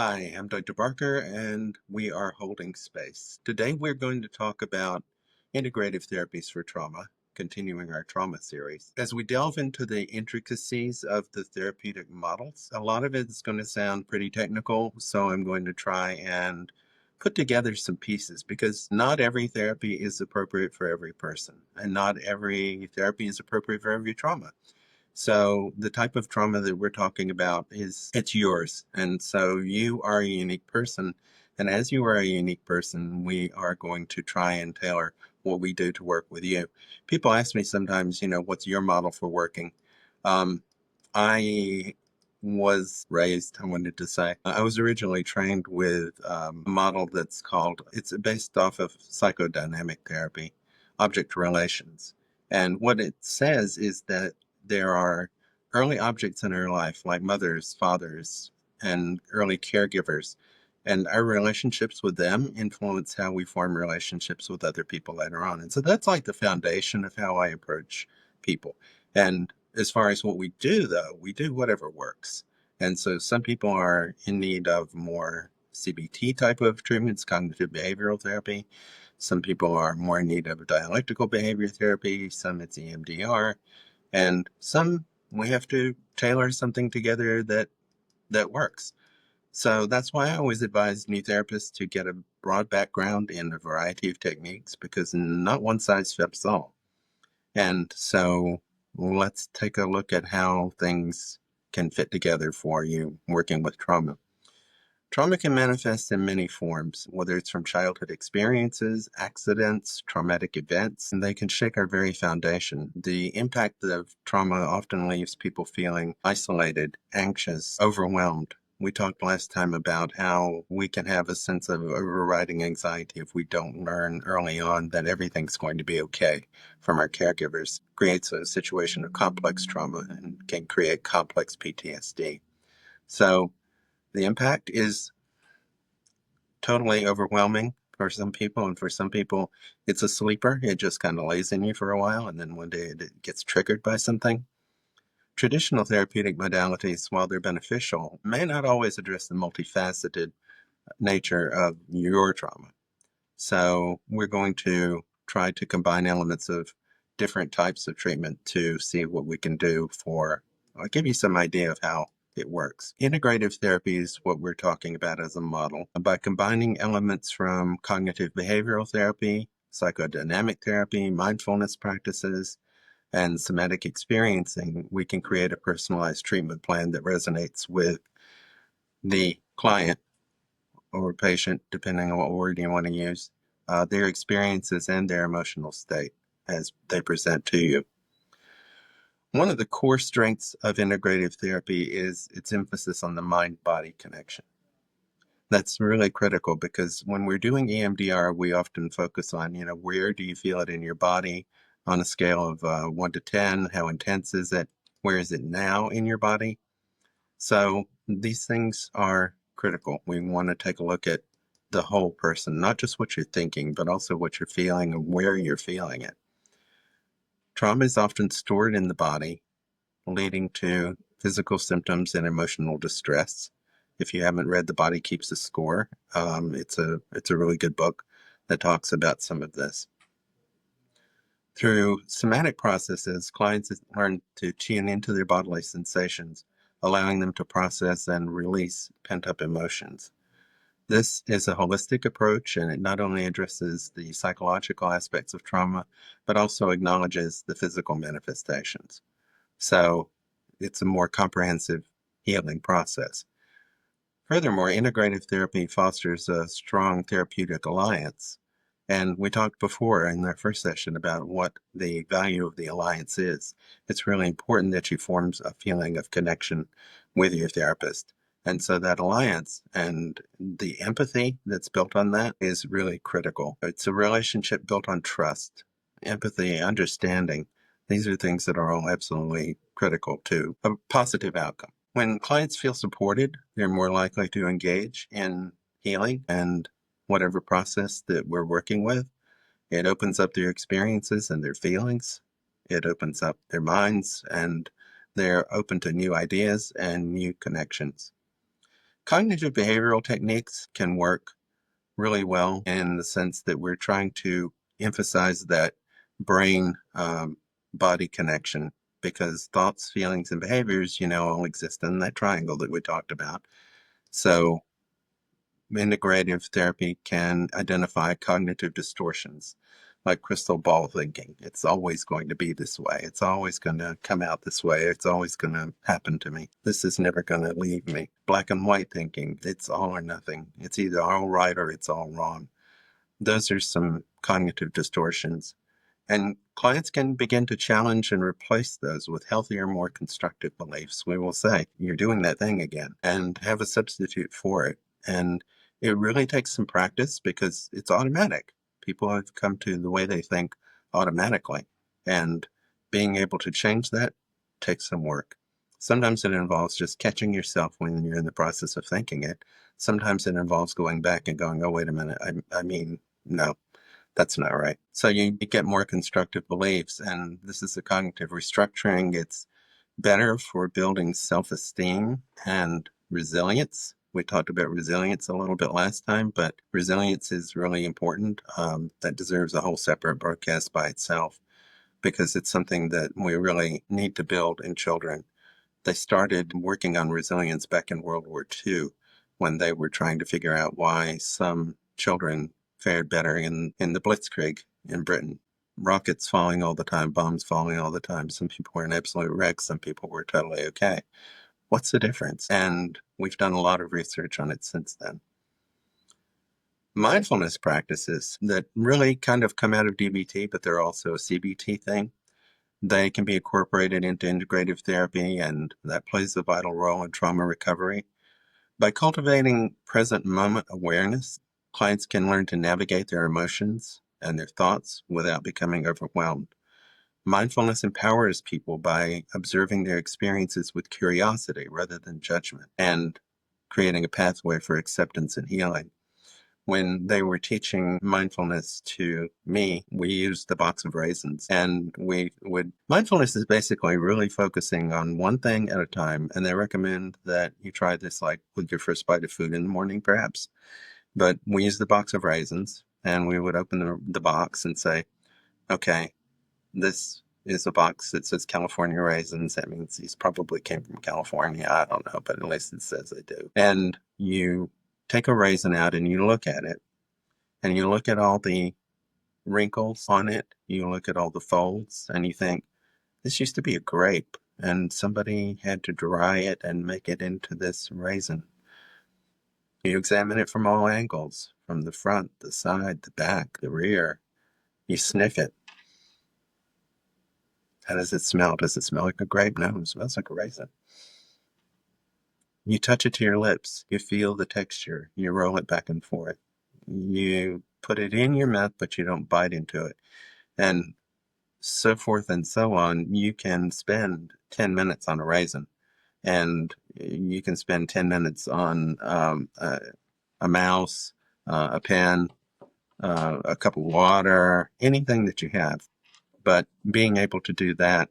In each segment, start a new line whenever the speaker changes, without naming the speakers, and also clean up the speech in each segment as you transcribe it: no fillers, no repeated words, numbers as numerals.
Hi, I'm Dr. Barker, and we are holding space. Today, we're going to talk about integrative therapies for trauma, continuing our trauma series. As we delve into the intricacies of the therapeutic models, a lot of it is going to sound pretty technical, so I'm going to try and put together some pieces because not every therapy is appropriate for every person, and not every therapy is appropriate for every trauma. So the type of trauma that we're talking about it's yours. And so you are a unique person. And as you are a unique person, we are going to try and tailor what we do to work with you. People ask me sometimes, what's your model for working? Um, I was raised, I wanted to say, I was originally trained with a model it's based off of psychodynamic therapy, object relations. And what it says is that there are early objects in our life, like mothers, fathers, and early caregivers. And our relationships with them influence how we form relationships with other people later on. And so that's like the foundation of how I approach people. And as far as what we do, though, we do whatever works. And so some people are in need of more CBT type of treatments, cognitive behavioral therapy. Some people are more in need of dialectical behavior therapy. Some it's EMDR. And some we have to tailor something together that works. So that's why I always advise new therapists to get a broad background in a variety of techniques because not one size fits all. And so let's take a look at how things can fit together for you working with trauma. Trauma can manifest in many forms, whether it's from childhood experiences, accidents, traumatic events, and they can shake our very foundation. The impact of trauma often leaves people feeling isolated, anxious, overwhelmed. We talked last time about how we can have a sense of overriding anxiety if we don't learn early on that everything's going to be okay from our caregivers. Creates a situation of complex trauma and can create complex PTSD. So the impact is totally overwhelming for some people, and for some people, it's a sleeper. It just kind of lays in you for a while, and then one day it gets triggered by something. Traditional therapeutic modalities, while they're beneficial, may not always address the multifaceted nature of your trauma. So we're going to try to combine elements of different types of treatment to see what we can do I'll give you some idea of how it works. Integrative therapy is what we're talking about as a model. By combining elements from cognitive behavioral therapy, psychodynamic therapy, mindfulness practices, and somatic experiencing, we can create a personalized treatment plan that resonates with the client or patient, depending on what word you want to use, their experiences and their emotional state as they present to you. One of the core strengths of integrative therapy is its emphasis on the mind-body connection. That's really critical because when we're doing EMDR, we often focus on, where do you feel it in your body on a scale of 1 to 10? How intense is it? Where is it now in your body? So these things are critical. We want to take a look at the whole person, not just what you're thinking, but also what you're feeling and where you're feeling it. Trauma is often stored in the body, leading to physical symptoms and emotional distress. If you haven't read The Body Keeps a Score, it's a really good book that talks about some of this. Through somatic processes, clients learn to tune into their bodily sensations, allowing them to process and release pent-up emotions. This is a holistic approach, and it not only addresses the psychological aspects of trauma, but also acknowledges the physical manifestations. So it's a more comprehensive healing process. Furthermore, integrative therapy fosters a strong therapeutic alliance. And we talked before in our first session about what the value of the alliance is. It's really important that you form a feeling of connection with your therapist. And so that alliance and the empathy that's built on that is really critical. It's a relationship built on trust, empathy, understanding. These are things that are all absolutely critical to a positive outcome. When clients feel supported, they're more likely to engage in healing and whatever process that we're working with. It opens up their experiences and their feelings. It opens up their minds, and they're open to new ideas and new connections. Cognitive behavioral techniques can work really well in the sense that we're trying to emphasize that brain body connection, because thoughts, feelings, and behaviors, all exist in that triangle that we talked about. So integrative therapy can identify cognitive distortions like crystal ball thinking. It's always going to be this way. It's always going to come out this way. It's always going to happen to me. This is never going to leave me. Black and white thinking. It's all or nothing. It's either all right or it's all wrong. Those are some cognitive distortions. And clients can begin to challenge and replace those with healthier, more constructive beliefs. We will say, you're doing that thing again, and have a substitute for it. And it really takes some practice because it's automatic. People have come to the way they think automatically. And being able to change that takes some work. Sometimes it involves just catching yourself when you're in the process of thinking it. Sometimes it involves going back and going, oh, wait a minute. I mean, no, that's not right. So you get more constructive beliefs, and this is a cognitive restructuring. It's better for building self-esteem and resilience. We talked about resilience a little bit last time, but resilience is really important. That deserves a whole separate broadcast by itself because it's something that we really need to build in children. They started working on resilience back in World War II when they were trying to figure out why some children fared better in the Blitzkrieg in Britain. Rockets falling all the time, bombs falling all the time. Some people were in absolute wrecks, some people were totally okay. What's the difference? And we've done a lot of research on it since then. Mindfulness practices that really kind of come out of DBT, but they're also a CBT thing. They can be incorporated into integrative therapy, and that plays a vital role in trauma recovery. By cultivating present moment awareness, clients can learn to navigate their emotions and their thoughts without becoming overwhelmed. Mindfulness empowers people by observing their experiences with curiosity rather than judgment and creating a pathway for acceptance and healing. When they were teaching mindfulness to me, we used the box of raisins, and mindfulness is basically really focusing on one thing at a time. And they recommend that you try this like with your first bite of food in the morning, perhaps. But we used the box of raisins, and we would open the box and say, okay, this is a box that says California raisins. That means these probably came from California. I don't know, but at least it says they do. And you take a raisin out and you look at it, and you look at all the wrinkles on it. You look at all the folds, and you think, this used to be a grape, and somebody had to dry it and make it into this raisin. You examine it from all angles, from the front, the side, the back, the rear. You sniff it. How does it smell? Does it smell like a grape? No, it smells like a raisin. You touch it to your lips. You feel the texture. You roll it back and forth. You put it in your mouth, but you don't bite into it. And so forth and so on. You can spend 10 minutes on a raisin, and you can spend 10 minutes on a mouse, a pen, a cup of water, anything that you have. But being able to do that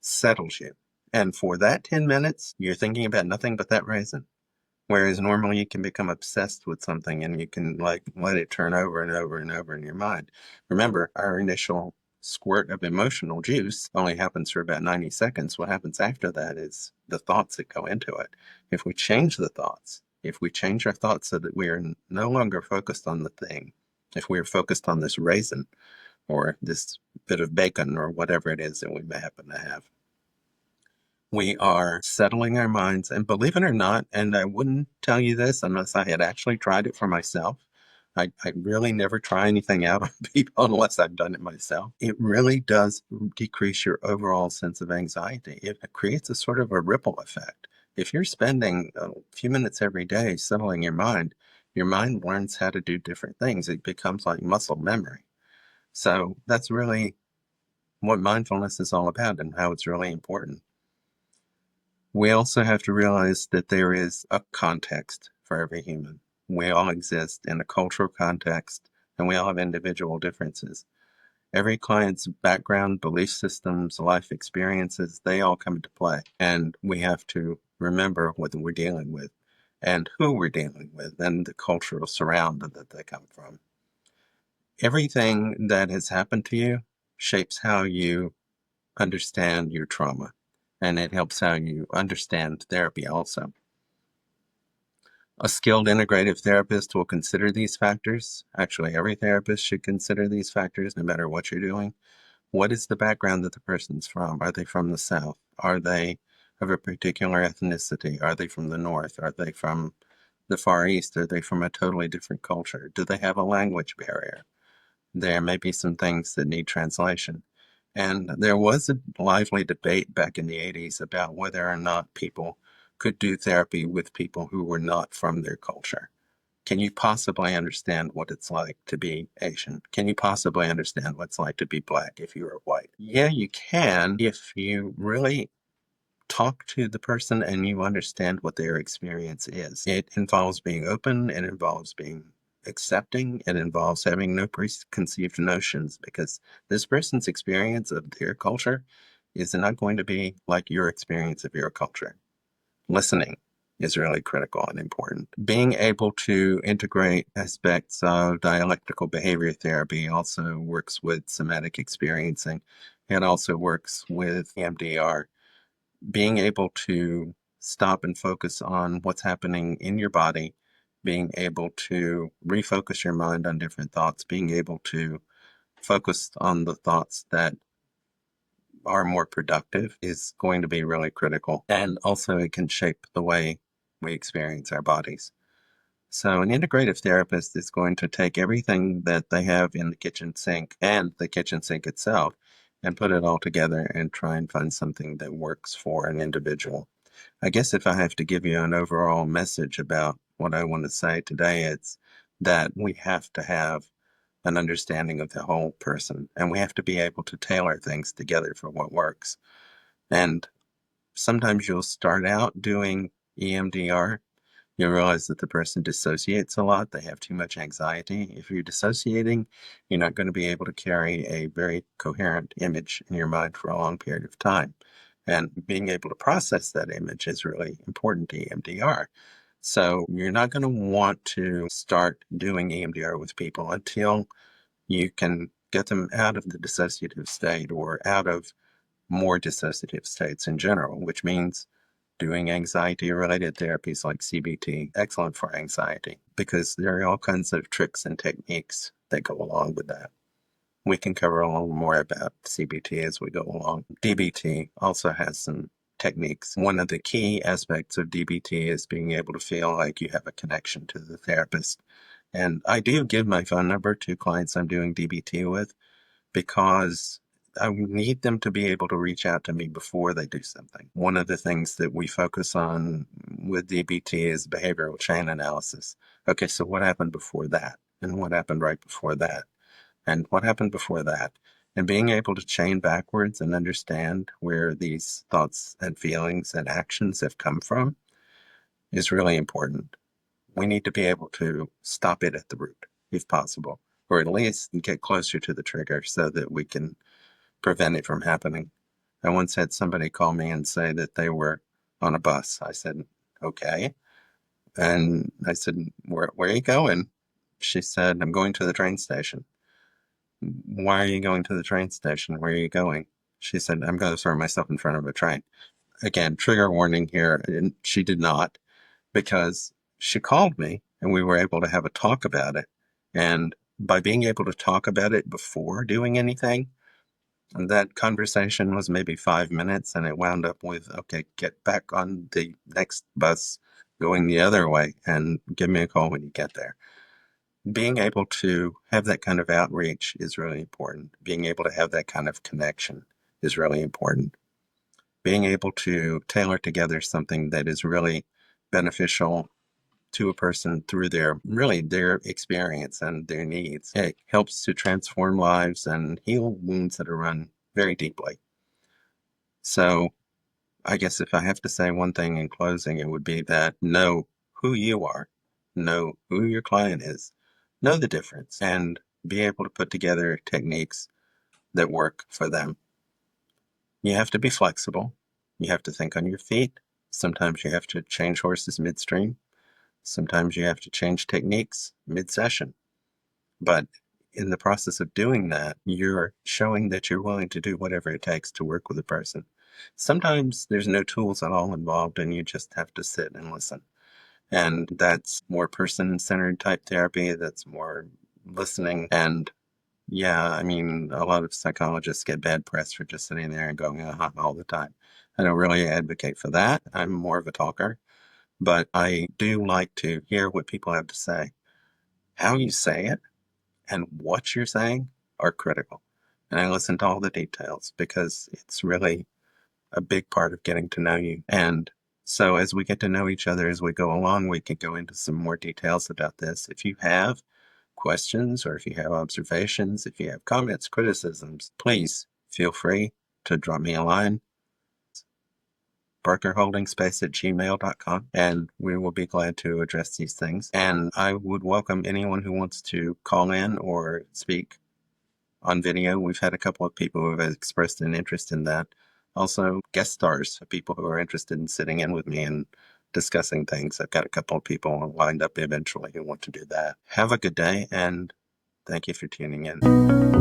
settles you. And for that 10 minutes, you're thinking about nothing but that raisin. Whereas normally you can become obsessed with something and you can like let it turn over and over and over in your mind. Remember, our initial squirt of emotional juice only happens for about 90 seconds. What happens after that is the thoughts that go into it. If we change the thoughts, if we change our thoughts so that we are no longer focused on the thing, if we are focused on this raisin or this bit of bacon or whatever it is that we may happen to have, we are settling our minds. And believe it or not, and I wouldn't tell you this unless I had actually tried it for myself. I really never try anything out on people unless I've done it myself. It really does decrease your overall sense of anxiety. It creates a sort of a ripple effect. If you're spending a few minutes every day settling your mind learns how to do different things. It becomes like muscle memory. So that's really what mindfulness is all about and how it's really important. We also have to realize that there is a context for every human. We all exist in a cultural context, and we all have individual differences. Every client's background, belief systems, life experiences, they all come into play. And we have to remember what we're dealing with. and who we're dealing with and the cultural surround that they come from. Everything that has happened to you shapes how you understand your trauma, and it helps how you understand therapy also. A skilled integrative therapist will consider these factors. Actually, every therapist should consider these factors no matter what you're doing. What is the background that the person's from? Are they from the South? Are they of a particular ethnicity? Are they from the North? Are they from the Far East? Are they from a totally different culture? Do they have a language barrier? There may be some things that need translation. And there was a lively debate back in the 80s about whether or not people could do therapy with people who were not from their culture. Can you possibly understand what it's like to be Asian? Can you possibly understand what it's like to be Black if you are white? Yeah, you can if you really talk to the person and you understand what their experience is. It involves being open, it involves being accepting, it involves having no preconceived notions, because this person's experience of their culture is not going to be like your experience of your culture. Listening is really critical and important. Being able to integrate aspects of dialectical behavior therapy also works with somatic experiencing. It also works with EMDR. Being able to stop and focus on what's happening in your body, being able to refocus your mind on different thoughts, being able to focus on the thoughts that are more productive is going to be really critical. And also, it can shape the way we experience our bodies. So, an integrative therapist is going to take everything that they have in the kitchen sink and the kitchen sink itself and put it all together and try and find something that works for an individual. I guess if I have to give you an overall message about what I want to say today, it's that we have to have an understanding of the whole person, and we have to be able to tailor things together for what works. And sometimes you'll start out doing EMDR. You'll realize that the person dissociates a lot. They have too much anxiety. If you're dissociating, you're not going to be able to carry a very coherent image in your mind for a long period of time. And being able to process that image is really important to EMDR. So you're not going to want to start doing EMDR with people until you can get them out of the dissociative state or out of more dissociative states in general, which means doing anxiety-related therapies like CBT, excellent for anxiety, because there are all kinds of tricks and techniques that go along with that. We can cover a little more about CBT as we go along. DBT also has some techniques. One of the key aspects of DBT is being able to feel like you have a connection to the therapist. And I do give my phone number to clients I'm doing DBT with because I need them to be able to reach out to me before they do something. One of the things that we focus on with DBT is behavioral chain analysis. Okay, so what happened before that? And what happened right before that? And what happened before that? And being able to chain backwards and understand where these thoughts and feelings and actions have come from is really important. We need to be able to stop it at the root, if possible, or at least get closer to the trigger so that we can prevent it from happening. I once had somebody call me and say that they were on a bus. I said, okay. And I said, where are you going? She said, I'm going to the train station. Why are you going to the train station? Where are you going? She said, I'm going to throw myself in front of a train. Again, trigger warning here. And she did not, because she called me and we were able to have a talk about it. And by being able to talk about it before doing anything, that conversation was maybe 5 minutes and it wound up with, okay, get back on the next bus going the other way and give me a call when you get there. Being able to have that kind of outreach is really important. Being able to have that kind of connection is really important. Being able to tailor together something that is really beneficial to a person through their experience and their needs. It helps to transform lives and heal wounds that are run very deeply. So I guess if I have to say one thing in closing, it would be that know who you are, know who your client is, know the difference, and be able to put together techniques that work for them. You have to be flexible. You have to think on your feet. Sometimes you have to change horses midstream. Sometimes you have to change techniques mid-session. But in the process of doing that, you're showing that you're willing to do whatever it takes to work with a person. Sometimes there's no tools at all involved, and you just have to sit and listen. And that's more person-centered type therapy, that's more listening. And yeah, I mean, a lot of psychologists get bad press for just sitting there and going, all the time. I don't really advocate for that. I'm more of a talker, but I do like to hear what people have to say. How you say it and what you're saying are critical. And I listen to all the details because it's really a big part of getting to know you. And so as we get to know each other as we go along, we can go into some more details about this. If you have questions or if you have observations, if you have comments, criticisms, please feel free to drop me a line, parkerholdingspace@gmail.com, and we will be glad to address these things. And I would welcome anyone who wants to call in or speak on video. We've had a couple of people who have expressed an interest in that. Also, guest stars, people who are interested in sitting in with me and discussing things. I've got a couple of people lined up eventually who want to do that. Have a good day, and thank you for tuning in.